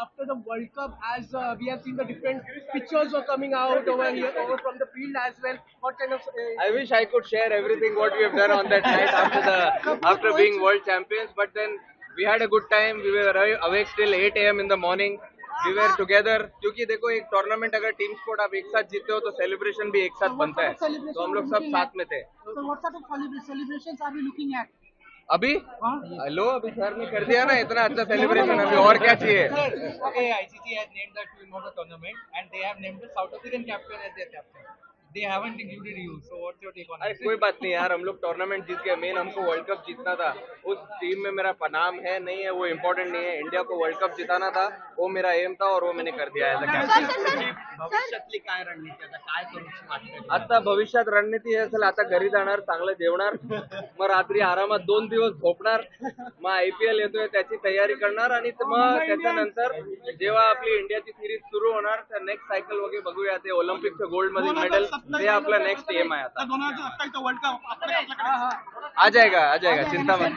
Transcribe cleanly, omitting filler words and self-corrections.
after the World Cup, as we have seen the different pictures were coming out over here, over from the field as well. What kind of? I wish I could share everything what we have done on that night after being world champions. But then we had a good time. We were awake till 8 a.m. in the morning. We were together. क्योंकि देखो एक tournament अगर team sport आप एक साथ जीते हो तो सेलिब्रेशन भी एक साथ बनता है. तो हम लोग सब साथ में थे. So what sort of celebrations are we looking at? अभी लो अभी सर ने कर दिया ना इतना अच्छा सेलिब्रेशन. अभी और क्या चाहिए? AICC has named the team of the tournament and they have named the South African captain as their captain. They haven't included you. So what's your take on अरे it? कोई बात नहीं यार, हम लोग टूर्नामेंट जीत गए. मेन हमको world cup जीतना था. उस टीम में मेरा नाम है नहीं है वो इम्पोर्टेंट नहीं है. इंडिया को वर्ल्ड कप जिताना था, वो मेरा एम था और वो मैंने कर दिया एज अ कॅप्टन. भविष्यातली काय रणनीती आता काय करूची वाटते? आता भविष्यात रणनीती असेल, आता घरी जाणार, चांगलं जेवणार, मग रात्री आरामात 2 दिवस झोपणार, मग IPL येतोय त्याची तयारी करणार आणि मग त्याच्यानंतर जेव्हा आपली इंडियाची सिरीज सुरू होणार तर नेक्स्ट सायकल वगैरे बघूया. ते ऑलिम्पिकचं गोल्ड मधील मेडल ते आपला नेक्स्ट एम आहे. आता 2027 वर्ल्ड कप आ जाएगा चिंता मत.